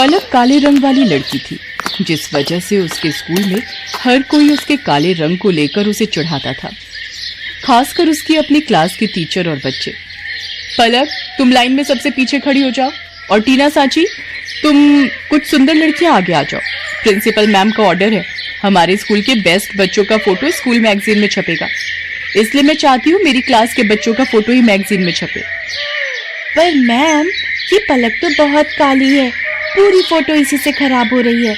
पलक काले रंग वाली लड़की थी, जिस वजह से उसके स्कूल में हर कोई उसके काले रंग को लेकर उसे चिढ़ाता था, खासकर उसकी अपनी क्लास के टीचर और बच्चे। पलक, तुम लाइन में सबसे पीछे खड़ी हो जाओ, और टीना सांची, तुम कुछ सुंदर लड़कियां आगे आ जाओ। प्रिंसिपल मैम का ऑर्डर है, हमारे स्कूल के बेस्ट बच्चों का फोटो स्कूल मैगजीन में छपेगा, इसलिए मैं चाहती हूँ मेरी क्लास के बच्चों का फोटो ही मैगजीन में छपे। पर मैम, ये पलक तो बहुत काली है, पूरी फोटो इसी से खराब हो रही है।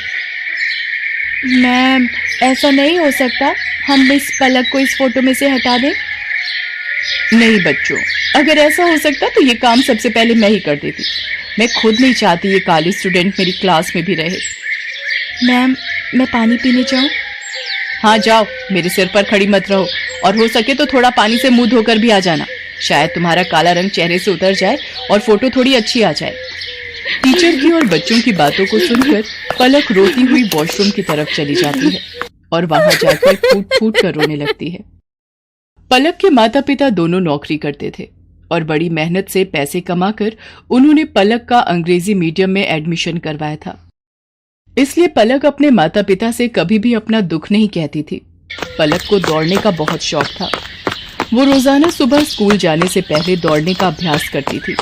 मैम, ऐसा नहीं हो सकता, हम इस पलक को इस फोटो में से हटा दें? नहीं बच्चों, अगर ऐसा हो सकता तो ये काम सबसे पहले मैं ही कर देती। मैं खुद नहीं चाहती ये काली स्टूडेंट मेरी क्लास में भी रहे। मैम, मैं पानी पीने जाऊं? हाँ जाओ, मेरे सिर पर खड़ी मत रहो, और हो सके तो थोड़ा पानी से मुंह धोकर भी आ जाना, शायद तुम्हारा काला रंग चेहरे से उतर जाए और फोटो थोड़ी अच्छी आ जाए। टीचर की और बच्चों की बातों को सुनकर पलक रोती हुई वॉशरूम की तरफ चली जाती है और वहां जाकर फूट फूट कर रोने लगती है। पलक के माता पिता दोनों नौकरी करते थे और बड़ी मेहनत से पैसे कमाकर उन्होंने पलक का अंग्रेजी मीडियम में एडमिशन करवाया था। इसलिए पलक अपने माता पिता से कभी भी अपना दुख नहीं कहती थी। पलक को दौड़ने का बहुत शौक था। वो रोजाना सुबह स्कूल जाने से पहले दौड़ने का अभ्यास करती थी,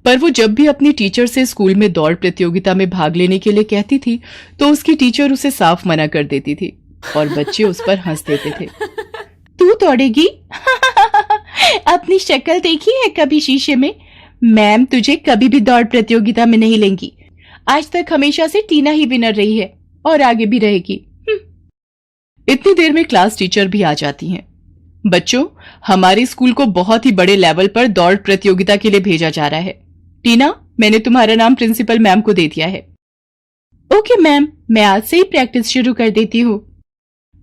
पर वो जब भी अपनी टीचर से स्कूल में दौड़ प्रतियोगिता में भाग लेने के लिए कहती थी तो उसकी टीचर उसे साफ मना कर देती थी और बच्चे उस पर हंस देते थे। तू दौड़ेगी? अपनी शक्ल देखी है कभी शीशे में? मैम तुझे कभी भी दौड़ प्रतियोगिता में नहीं लेंगी। आज तक हमेशा से टीना ही विनर रही है और आगे भी रहेगी। इतनी देर में क्लास टीचर भी आ जाती हैं। बच्चों, हमारे स्कूल को बहुत ही बड़े लेवल पर दौड़ प्रतियोगिता के लिए भेजा जा रहा है। टीना, मैंने तुम्हारा नाम प्रिंसिपल मैम को दे दिया है। ओके मैम, मैं आज से ही प्रैक्टिस शुरू कर देती हूँ।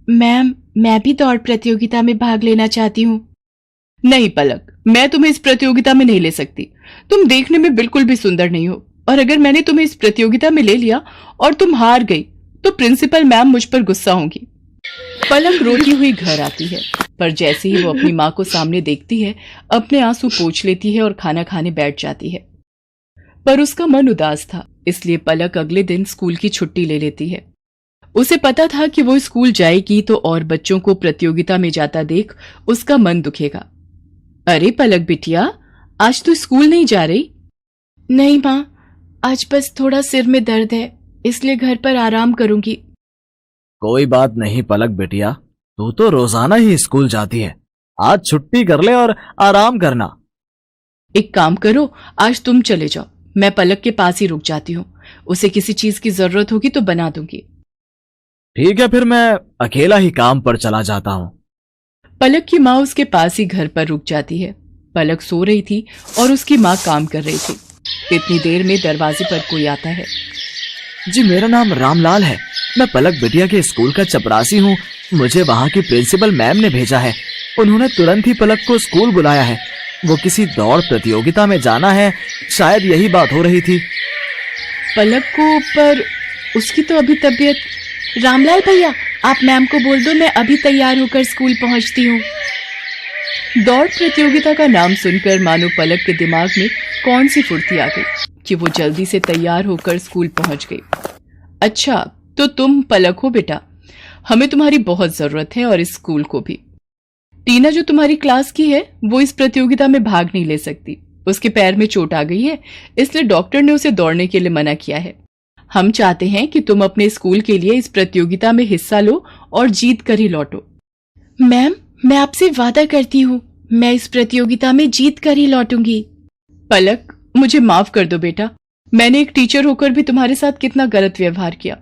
मैम, मैं भी दौड़ प्रतियोगिता में भाग लेना चाहती हूँ। नहीं पलक, मैं तुम्हें इस प्रतियोगिता में नहीं ले सकती। तुम देखने में बिल्कुल भी सुंदर नहीं हो, और अगर मैंने तुम्हें इस प्रतियोगिता में ले लिया और तुम हार गई तो प्रिंसिपल मैम मुझ पर गुस्सा होंगी। पलक रोती हुई घर आती है, पर जैसे ही वो अपनी माँ को सामने देखती है, अपने आंसू पोंछ लेती है और खाना खाने बैठ जाती है। पर उसका मन उदास था, इसलिए पलक अगले दिन स्कूल की छुट्टी ले लेती है। उसे पता था कि वो स्कूल जाएगी तो और बच्चों को प्रतियोगिता में जाता देख उसका मन दुखेगा। अरे पलक बिटिया, आज तू स्कूल नहीं जा रही? नहीं माँ, आज बस थोड़ा सिर में दर्द है, इसलिए घर पर आराम करूंगी। कोई बात नहीं पलक बिटिया, तू तो रोजाना ही स्कूल जाती है, आज छुट्टी कर ले और आराम करना। एक काम करो, आज तुम चले जाओ, मैं पलक के पास ही रुक जाती हूँ। उसे किसी चीज की जरूरत होगी तो बना दूंगी। ठीक है, फिर मैं अकेला ही काम पर चला जाता हूँ। पलक की माँ उसके पास ही घर पर रुक जाती है। पलक सो रही थी और उसकी माँ काम कर रही थी। इतनी देर में दरवाजे पर कोई आता है। जी, मेरा नाम रामलाल है, मैं पलक बिटिया के स्कूल का चपरासी हूँ। मुझे वहाँ की प्रिंसिपल मैम ने भेजा है। उन्होंने तुरंत ही पलक को स्कूल बुलाया है। वो किसी दौड़ प्रतियोगिता में जाना है, शायद यही बात हो रही थी। पलक को, पर उसकी तो अभी तबीयत। रामलाल भैया, आप मैम को बोल दो मैं अभी तैयार होकर स्कूल पहुंचती हूँ। दौड़ प्रतियोगिता का नाम सुनकर मानो पलक के दिमाग में कौन सी फुर्ती आ गई कि वो जल्दी से तैयार होकर स्कूल पहुंच गई। अच्छा, तो तुम पलक हो बेटा, हमें तुम्हारी बहुत जरूरत है और इस स्कूल को भी। टीना जो तुम्हारी क्लास की है वो इस प्रतियोगिता में भाग नहीं ले सकती। उसके पैर में चोट आ गई है, इसलिए डॉक्टर ने उसे दौड़ने के लिए मना किया है। हम चाहते हैं कि तुम अपने स्कूल के लिए इस प्रतियोगिता में हिस्सा लो और जीत कर ही लौटो। मैम, मैं आपसे वादा करती हूँ, मैं इस प्रतियोगिता में जीत कर ही लौटूंगी। पलक, मुझे माफ कर दो बेटा, मैंने एक टीचर होकर भी तुम्हारे साथ कितना गलत व्यवहार किया।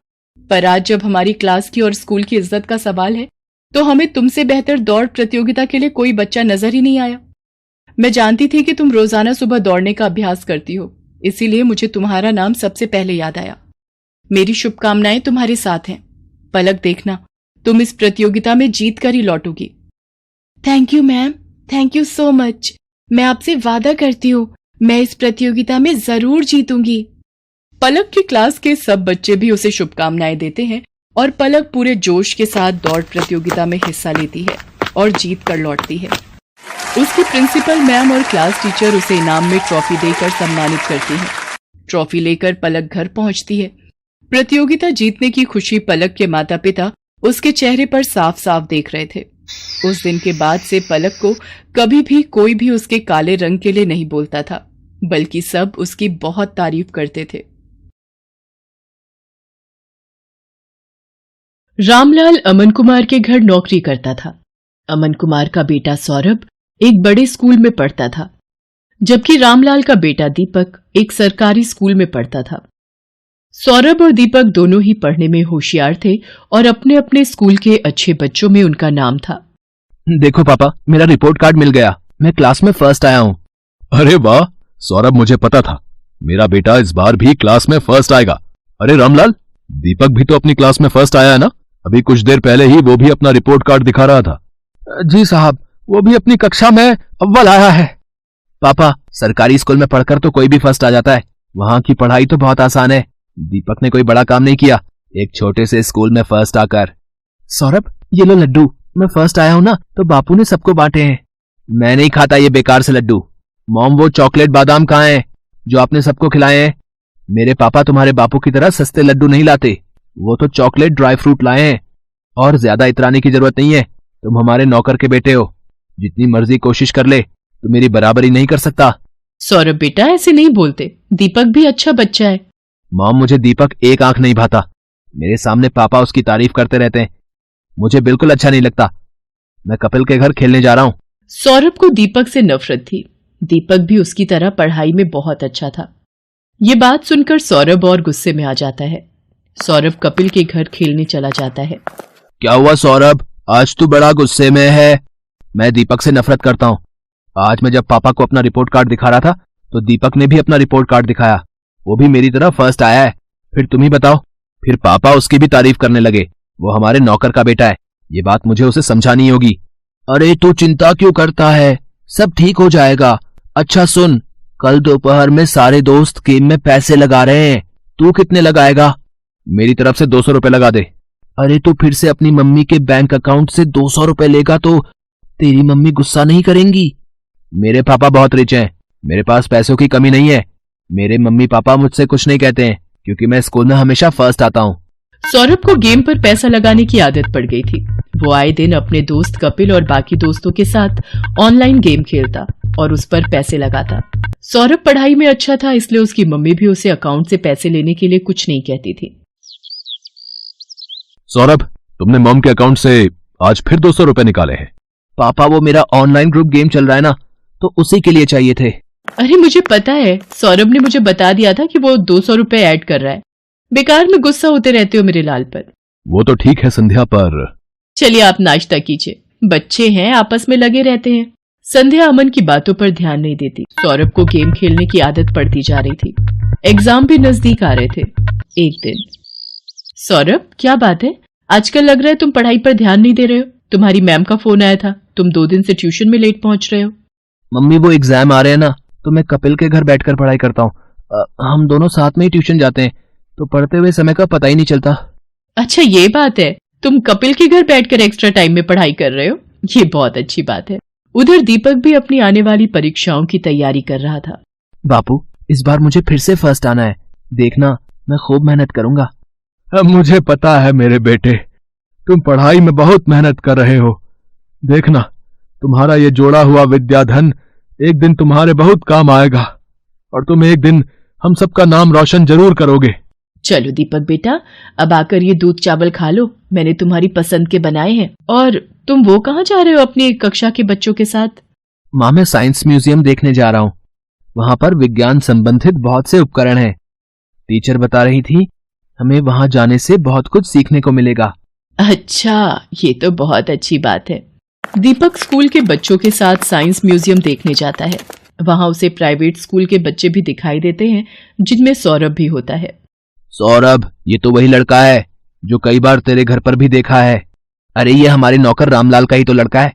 पर आज जब हमारी क्लास की और स्कूल की इज्जत का सवाल है तो हमें तुमसे बेहतर दौड़ प्रतियोगिता के लिए कोई बच्चा नजर ही नहीं आया। मैं जानती थी कि तुम रोजाना सुबह दौड़ने का अभ्यास करती हो, इसीलिए मुझे तुम्हारा नाम सबसे पहले याद आया। मेरी शुभकामनाएं तुम्हारे साथ हैं। पलक, देखना तुम इस प्रतियोगिता में जीत कर ही लौटोगी। Thank you ma'am, thank you so much. मैं आपसे वादा करती हूँ मैं इस प्रतियोगिता में जरूर जीतूंगी। पलक की क्लास के सब बच्चे भी उसे शुभकामनाएं देते हैं और पलक पूरे जोश के साथ दौड़ प्रतियोगिता में हिस्सा लेती है और जीत कर लौटती है। उसकी प्रिंसिपल मैम और क्लास टीचर उसे इनाम में ट्रॉफी देकर सम्मानित करती हैं। ट्रॉफी लेकर पलक घर पहुंचती है प्रतियोगिता जीतने की खुशी पलक के माता पिता उसके चेहरे पर साफ साफ देख रहे थे। उस दिन के बाद से पलक को कभी भी कोई भी उसके काले रंग के लिए नहीं बोलता था, बल्कि सब उसकी बहुत तारीफ करते थे। रामलाल अमन कुमार के घर नौकरी करता था। अमन कुमार का बेटा सौरभ एक बड़े स्कूल में पढ़ता था, जबकि रामलाल का बेटा दीपक एक सरकारी स्कूल में पढ़ता था। सौरभ और दीपक दोनों ही पढ़ने में होशियार थे और अपने अपने स्कूल के अच्छे बच्चों में उनका नाम था। देखो पापा, मेरा रिपोर्ट कार्ड मिल गया, मैं क्लास में फर्स्ट आया हूँ। अरे वाह सौरभ, मुझे पता था मेरा बेटा इस बार भी क्लास में फर्स्ट आएगा। अरे रामलाल, दीपक भी तो अपनी क्लास में फर्स्ट आया है ना? अभी कुछ देर पहले ही वो भी अपना रिपोर्ट कार्ड दिखा रहा था। जी साहब, वो भी अपनी कक्षा में अव्वल आया है। पापा, सरकारी स्कूल में पढ़कर तो कोई भी फर्स्ट आ जाता है, वहाँ की पढ़ाई तो बहुत आसान है। दीपक ने कोई बड़ा काम नहीं किया, एक छोटे से स्कूल में फर्स्ट आकर। सौरभ, ये लो लड्डू, मैं फर्स्ट आया हूँ ना तो बापू ने सबको बांटे हैं। मैं नहीं खाता ये बेकार से लड्डू। मॉम, वो चॉकलेट बादाम कहाँ हैं जो आपने सबको खिलाए हैं? मेरे पापा तुम्हारे बापू की तरह सस्ते लड्डू नहीं लाते, वो तो चॉकलेट ड्राई फ्रूट लाए हैं। और ज्यादा इतराने की जरूरत नहीं है, तुम हमारे नौकर के बेटे हो, जितनी मर्जी कोशिश कर ले तो मेरी बराबरी नहीं कर सकता। सौरभ बेटा, ऐसे नहीं बोलते, दीपक भी अच्छा बच्चा है। मॉम, मुझे दीपक एक आंख नहीं भाता, मेरे सामने पापा उसकी तारीफ करते रहते हैं, मुझे बिल्कुल अच्छा नहीं लगता। मैं कपिल के घर खेलने जा रहा हूँ। सौरभ को दीपक से नफरत थी। दीपक भी उसकी तरह पढ़ाई में बहुत अच्छा था। ये बात सुनकर सौरभ और गुस्से में आ जाता है। सौरभ कपिल के घर खेलने चला जाता है। क्या हुआ सौरभ, आज तू बड़ा गुस्से में है? मैं दीपक से नफरत करता हूँ। आज मैं जब पापा को अपना रिपोर्ट कार्ड दिखा रहा था तो दीपक ने भी अपना रिपोर्ट कार्ड दिखाया, वो भी मेरी तरह फर्स्ट आया है। फिर तुम ही बताओ, फिर पापा उसकी भी तारीफ करने लगे, वो हमारे नौकर का बेटा है, ये बात मुझे उसे समझानी होगी। अरे तू चिंता क्यों करता है, सब ठीक हो जाएगा। अच्छा सुन, कल दोपहर में सारे दोस्त गेम में पैसे लगा रहे हैं, तू कितने लगाएगा? मेरी तरफ से 200 रुपए लगा दे। अरे तू फिर से अपनी मम्मी के बैंक अकाउंट से 200 रुपए लेगा तो तेरी मम्मी गुस्सा नहीं करेंगी? मेरे पापा बहुत रिच हैं, मेरे पास पैसों की कमी नहीं है। मेरे मम्मी पापा मुझसे कुछ नहीं कहते हैं क्योंकि मैं स्कूल में हमेशा फर्स्ट आता हूँ। सौरभ को गेम पर पैसा लगाने की आदत पड़ गई थी। वो आए दिन अपने दोस्त कपिल और बाकी दोस्तों के साथ ऑनलाइन गेम खेलता और उस पर पैसे लगाता। सौरभ पढ़ाई में अच्छा था, इसलिए उसकी मम्मी भी उसे अकाउंट से पैसे लेने के लिए कुछ नहीं कहती थी। सौरभ, तुमने मॉम के अकाउंट से आज फिर 200 रुपए निकाले हैं। पापा, वो मेरा ऑनलाइन ग्रुप गेम चल रहा है ना, तो उसी के लिए चाहिए थे। अरे मुझे पता है, सौरभ ने मुझे बता दिया था कि वो 200 रुपए ऐड कर रहा है। बेकार में गुस्सा होते रहते हो मेरे लाल पर। वो तो ठीक है संध्या, पर चलिए आप नाश्ता कीजिए, बच्चे हैं आपस में लगे रहते हैं। संध्या अमन की बातों पर ध्यान नहीं देती। सौरभ को गेम खेलने की आदत पड़ती जा रही थी। एग्जाम भी नजदीक आ रहे थे। एक दिन, सौरभ क्या बात है, आजकल लग रहा है तुम पढ़ाई पर ध्यान नहीं दे रहे हो। तुम्हारी मैम का फोन आया था, तुम 2 दिन से ट्यूशन में लेट पहुंच रहे हो। मम्मी, वो एग्जाम आ रहे हैं ना, तो मैं कपिल के घर बैठकर पढ़ाई करता हूँ। हम दोनों साथ में ही ट्यूशन जाते हैं, तो पढ़ते हुए समय का पता ही नहीं चलता। अच्छा ये बात है, तुम कपिल के घर बैठकर एक्स्ट्रा टाइम में पढ़ाई कर रहे हो, ये बहुत अच्छी बात है। उधर दीपक भी अपनी आने वाली परीक्षाओं की तैयारी कर रहा था। बापू, इस बार मुझे फिर से फर्स्ट आना है, देखना मैं खूब मेहनत करूंगा। मुझे पता है मेरे बेटे, तुम पढ़ाई में बहुत मेहनत कर रहे हो। देखना, तुम्हारा ये जोड़ा हुआ विद्याधन एक दिन तुम्हारे बहुत काम आएगा और तुम एक दिन हम सबका नाम रोशन जरूर करोगे। चलो दीपक बेटा, अब आकर ये दूध चावल खा लो, मैंने तुम्हारी पसंद के बनाए हैं। और तुम वो कहाँ जा रहे हो अपनी कक्षा के बच्चों के साथ? माँ, मैं साइंस म्यूजियम देखने जा रहा हूँ, वहां पर विज्ञान संबंधित बहुत से उपकरण हैं। टीचर बता रही थी हमें वहां जाने से बहुत कुछ सीखने को मिलेगा। अच्छा, ये तो बहुत अच्छी बात है। दीपक स्कूल के बच्चों के साथ साइंस म्यूजियम देखने जाता है। वहां उसे प्राइवेट स्कूल के बच्चे भी दिखाई देते हैं, जिनमें सौरभ भी होता है। सौरभ, ये तो वही लड़का है जो कई बार तेरे घर पर भी देखा है। अरे ये हमारे नौकर रामलाल का ही तो लड़का है,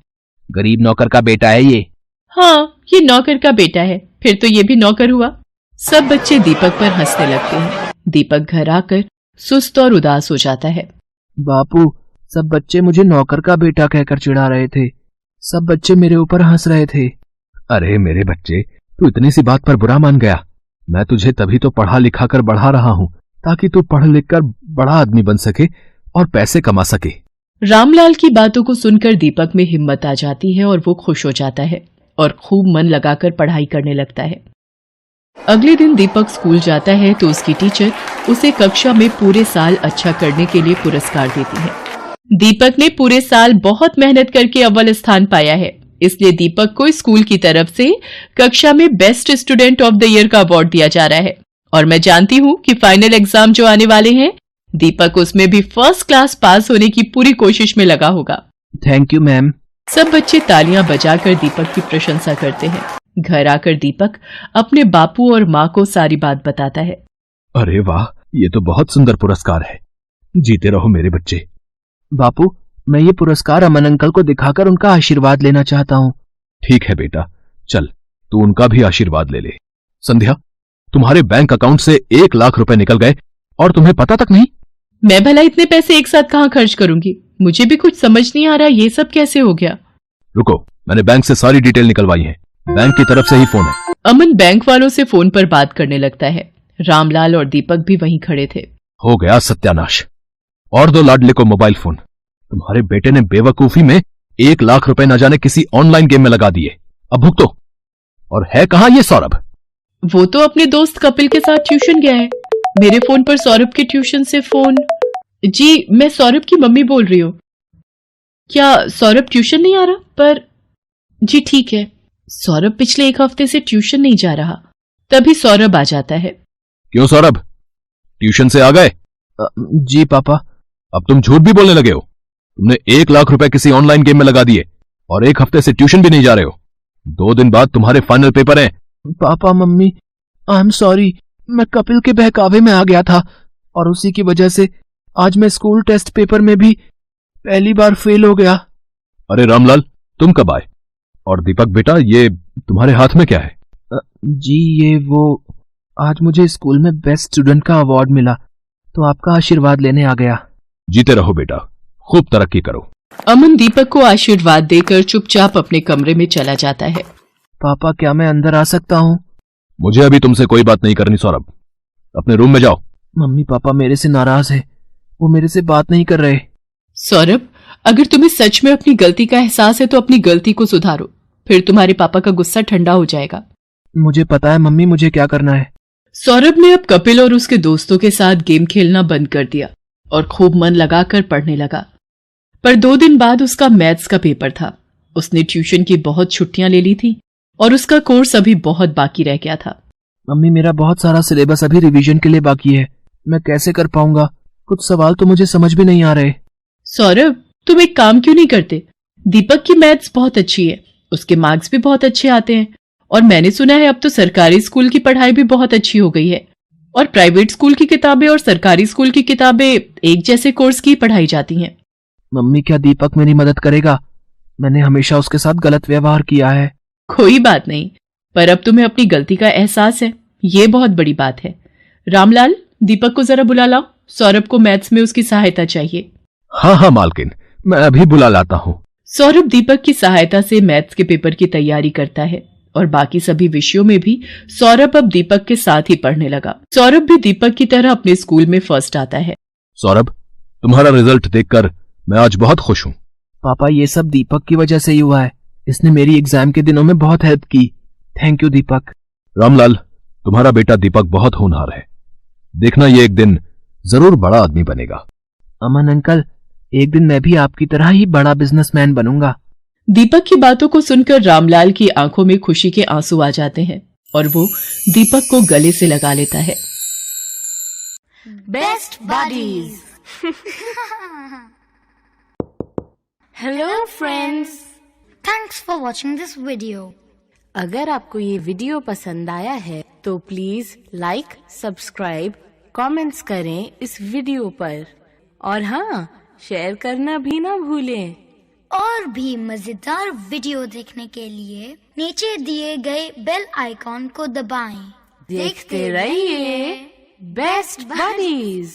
गरीब नौकर का बेटा है ये। हाँ, ये नौकर का बेटा है, फिर तो ये भी नौकर हुआ। सब बच्चे दीपक पर हंसने लगते हैं। दीपक घर आकर सुस्त और उदास हो जाता है। बापू, सब बच्चे मुझे नौकर का बेटा कहकर चिढ़ा रहे थे, सब बच्चे मेरे ऊपर हंस रहे थे। अरे मेरे बच्चे, तू इतनी सी बात पर बुरा मान गया? मैं तुझे तभी तो पढ़ा लिखा कर बढ़ा रहा हूँ ताकि तू पढ़ लिख कर बड़ा आदमी बन सके और पैसे कमा सके। रामलाल की बातों को सुनकर दीपक में हिम्मत आ जाती है और वो खुश हो जाता है और खूब मन लगाकर पढ़ाई करने लगता है। अगले दिन दीपक स्कूल जाता है तो उसकी टीचर उसे कक्षा में पूरे साल अच्छा करने के लिए पुरस्कार देती है। दीपक ने पूरे साल बहुत मेहनत करके अव्वल स्थान पाया है, इसलिए दीपक को स्कूल की तरफ से कक्षा में best student of the year का अवार्ड दिया जा रहा है। और मैं जानती हूँ कि फाइनल एग्जाम जो आने वाले हैं, दीपक उसमें भी फर्स्ट क्लास पास होने की पूरी कोशिश में लगा होगा। Thank you ma'am. सब बच्चे तालियां बजाकर दीपक की प्रशंसा करते हैं। घर आकर दीपक अपने बापू और माँ को सारी बात बताता है। अरे वाह, ये तो बहुत सुंदर पुरस्कार है। जीते रहो मेरे बच्चे। बापू, मैं ये पुरस्कार अमन अंकल को दिखाकर उनका आशीर्वाद लेना चाहता हूँ। ठीक है बेटा, चल तू उनका भी आशीर्वाद ले ले। संध्या, तुम्हारे बैंक अकाउंट से 1 लाख रुपए निकल गए और तुम्हें पता तक नहीं। मैं भला इतने पैसे एक साथ कहाँ खर्च करूंगी? मुझे भी कुछ समझ नहीं आ रहा, ये सब कैसे हो गया? रुको, मैंने बैंक से सारी डिटेल निकलवाई है। बैंक की तरफ से ही फोन है। अमन बैंक वालों से फोन पर बात करने लगता है। रामलाल और दीपक भी वहीं खड़े थे। हो गया सत्यानाश। और दो लाडले को मोबाइल फोन। तुम्हारे बेटे ने बेवकूफी में 1 लाख रुपए न जाने किसी ऑनलाइन गेम में लगा दिए। अब भुगतो। और है कहां ये सौरभ? वो तो अपने दोस्त कपिल के साथ ट्यूशन गया है। मेरे फोन पर सौरभ के ट्यूशन से फोन। जी, मैं सौरभ की मम्मी बोल रही हूँ। क्या सौरभ ट्यूशन नहीं आ रहा? पर जी ठीक है, सौरभ पिछले 1 हफ्ते से ट्यूशन नहीं जा रहा। तभी सौरभ आ जाता है। क्यों सौरभ, ट्यूशन से आ गए? जी पापा। अब तुम झूठ भी बोलने लगे हो। तुमने 1 लाख रुपए किसी ऑनलाइन गेम में लगा दिए और 1 हफ्ते से ट्यूशन भी नहीं जा रहे हो। 2 दिन बाद तुम्हारे फाइनल पेपर हैं। Papa mummy, I am sorry. मैं कपिल के बहकावे में आ गया था और उसी की वजह से आज मैं स्कूल टेस्ट पेपर में भी पहली बार फेल हो गया। अरे रामलाल, तुम कब आए? और दीपक बेटा, ये तुम्हारे हाथ में क्या है? जी ये वो, आज मुझे स्कूल में बेस्ट स्टूडेंट का अवार्ड मिला तो आपका आशीर्वाद लेने आ गया। जीते रहो बेटा, खूब तरक्की करो। अमन दीपक को आशीर्वाद देकर चुपचाप अपने कमरे में चला जाता है। पापा, क्या मैं अंदर आ सकता हूँ? मुझे अभी तुमसे कोई बात नहीं करनी सौरभ, अपने रूम में जाओ। मम्मी पापा मेरे से नाराज है, वो मेरे से बात नहीं कर रहे। सौरभ, अगर तुम्हें सच में अपनी गलती का एहसास है तो अपनी गलती को सुधारो, फिर तुम्हारे पापा का गुस्सा ठंडा हो जाएगा। मुझे पता है मम्मी, मुझे क्या करना है। सौरभ ने अब कपिल और उसके दोस्तों के साथ गेम खेलना बंद कर दिया और खूब मन लगाकर पढ़ने लगा। पर 2 दिन बाद उसका मैथ्स का पेपर था। उसने ट्यूशन की बहुत छुट्टियां ले ली थी और उसका कोर्स अभी बहुत बाकी रह गया था। मम्मी, मेरा बहुत सारा सिलेबस अभी रिवीजन के लिए बाकी है, मैं कैसे कर पाऊंगा? कुछ सवाल तो मुझे समझ भी नहीं आ रहे। सौरभ, तुम एक काम क्यों नहीं करते? दीपक की मैथ्स बहुत अच्छी है, उसके मार्क्स भी बहुत अच्छे आते हैं और मैंने सुना है अब तो सरकारी स्कूल की पढ़ाई भी बहुत अच्छी हो गई है और प्राइवेट स्कूल की किताबें और सरकारी स्कूल की किताबें एक जैसे कोर्स की पढ़ाई जाती हैं। मम्मी, क्या दीपक मेरी मदद करेगा? मैंने हमेशा उसके साथ गलत व्यवहार किया है। कोई बात नहीं, पर अब तुम्हें अपनी गलती का एहसास है, ये बहुत बड़ी बात है। रामलाल, दीपक को जरा बुला लाओ, सौरभ को मैथ्स में उसकी सहायता चाहिए। हाँ हाँ मालकिन, मैं अभी बुला लाता हूँ। सौरभ दीपक की सहायता से मैथ्स के पेपर की तैयारी करता है और बाकी सभी विषयों में भी सौरभ अब दीपक के साथ ही पढ़ने लगा। सौरभ भी दीपक की तरह अपने स्कूल में फर्स्ट आता है। सौरभ, तुम्हारा रिजल्ट देखकर मैं आज बहुत खुश हूँ। पापा, ये सब दीपक की वजह से ही हुआ है, इसने मेरी एग्जाम के दिनों में बहुत हेल्प की। थैंक यू दीपक। रामलाल, तुम्हारा बेटा दीपक बहुत होनहार है, देखना ये एक दिन जरूर बड़ा आदमी बनेगा। अमन अंकल, एक दिन मैं भी आपकी तरह ही बड़ा बिजनेसमैन बनूंगा। दीपक की बातों को सुनकर रामलाल की आंखों में खुशी के आंसू आ जाते हैं और वो दीपक को गले से लगा लेता है। Best buddies. Hello friends, thanks for watching this video. अगर आपको ये वीडियो पसंद आया है तो प्लीज लाइक, सब्सक्राइब, कमेंट्स करें इस वीडियो पर और हाँ, शेयर करना भी ना भूलें। और भी मजेदार वीडियो देखने के लिए नीचे दिए गए बेल आइकॉन को दबाएं। देखते रहिए बेस्ट बडीज।